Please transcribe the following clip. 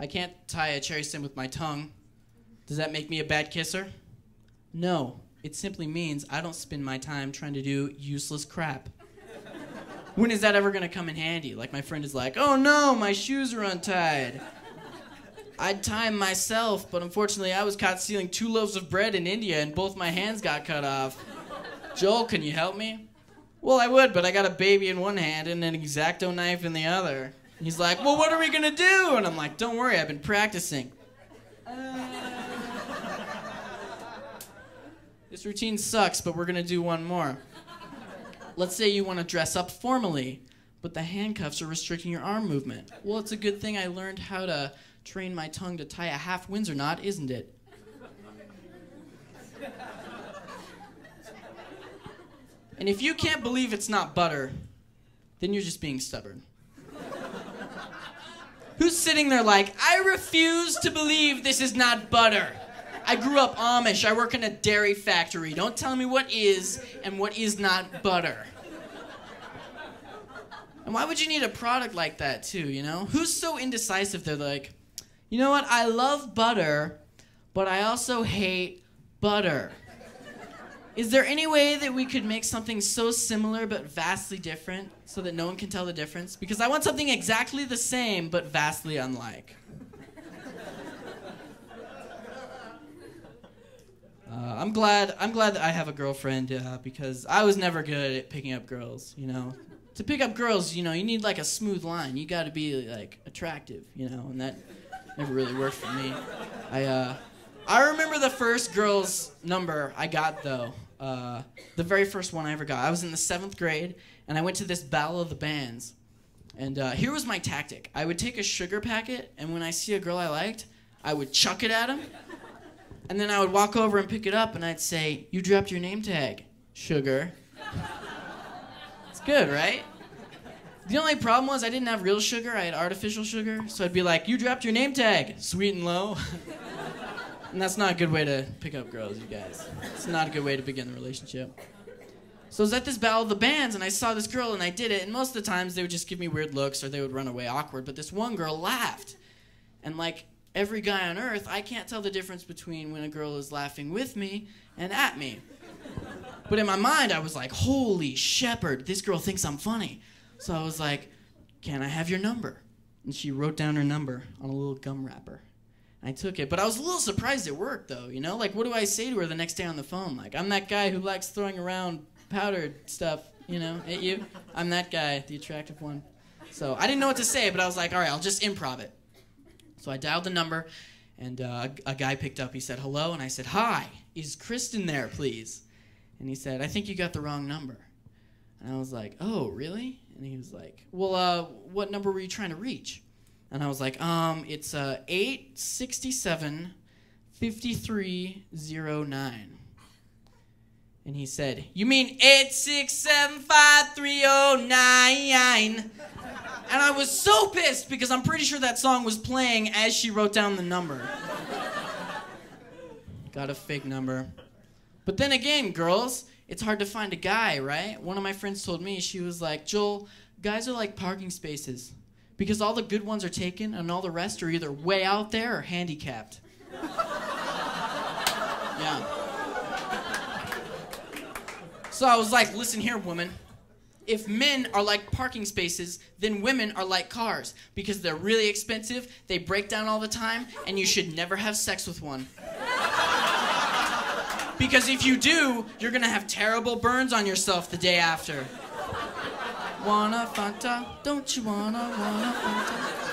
I can't tie a cherry stem with my tongue. Does that make me a bad kisser? No, it simply means I don't spend my time trying to do useless crap. When is that ever gonna come in handy? Like my friend is like, oh no, my shoes are untied. I'd tie them myself, but unfortunately I was caught stealing 2 loaves of bread in India and both my hands got cut off. Joel, can you help me? Well, I would, but I got a baby in one hand and an X-Acto knife in the other. And he's like, well, what are we gonna do? And I'm like, don't worry, I've been practicing. This routine sucks, but we're gonna do one more. Let's say you want to dress up formally, but the handcuffs are restricting your arm movement. Well, it's a good thing I learned how to train my tongue to tie a half Windsor knot, isn't it? And if you can't believe it's not butter, then you're just being stubborn. Who's sitting there like, I refuse to believe this is not butter. I grew up Amish. I work in a dairy factory. Don't tell me what is and what is not butter. And why would you need a product like that too, you know? Who's so indecisive they're like, you know what, I love butter, but I also hate butter. Is there any way that we could make something so similar but vastly different so that no one can tell the difference? Because I want something exactly the same but vastly unlike. I'm glad that I have a girlfriend because I was never good at picking up girls, you know. To pick up girls, you know, you need like a smooth line. You got to be like attractive, you know, and that never really worked for me. I remember the first girl's number I got though. The very first one I ever got. I was in the 7th grade and I went to this Battle of the Bands. And here was my tactic. I would take a sugar packet and when I see a girl I liked, I would chuck it at him. And then I would walk over and pick it up and I'd say, you dropped your name tag, sugar. It's good, right? The only problem was I didn't have real sugar, I had artificial sugar. So I'd be like, you dropped your name tag, sweet and low. And that's not a good way to pick up girls, you guys. It's not a good way to begin the relationship. So I was at this Battle of the Bands and I saw this girl and I did it. And most of the times they would just give me weird looks or they would run away awkward. But this one girl laughed. And like every guy on earth, I can't tell the difference between when a girl is laughing with me and at me. But in my mind, I was like, holy shepherd, this girl thinks I'm funny. So I was like, can I have your number? And she wrote down her number on a little gum wrapper. I took it, but I was a little surprised it worked, though, you know? Like, what do I say to her the next day on the phone? Like, I'm that guy who likes throwing around powdered stuff, you know, at you. I'm that guy, the attractive one. So I didn't know what to say, but I was like, all right, I'll just improv it. So I dialed the number, and a guy picked up. He said, hello, and I said, hi, is Kristen there, please? And he said, I think you got the wrong number. And I was like, oh, really? And he was like, well, what number were you trying to reach? And I was like, it's 867-5309. And he said, you mean 867-5309? And I was so pissed because I'm pretty sure that song was playing as she wrote down the number. Got a fake number. But then again, girls, it's hard to find a guy, right? One of my friends told me, she was like, Joel, guys are like parking spaces. Because all the good ones are taken and all the rest are either way out there or handicapped. Yeah. So I was like, listen here, woman. If men are like parking spaces, then women are like cars. Because they're really expensive, they break down all the time, and you should never have sex with one. Because if you do, you're gonna have terrible burns on yourself the day after. Wanna Fanta? Don't you wanna Fanta?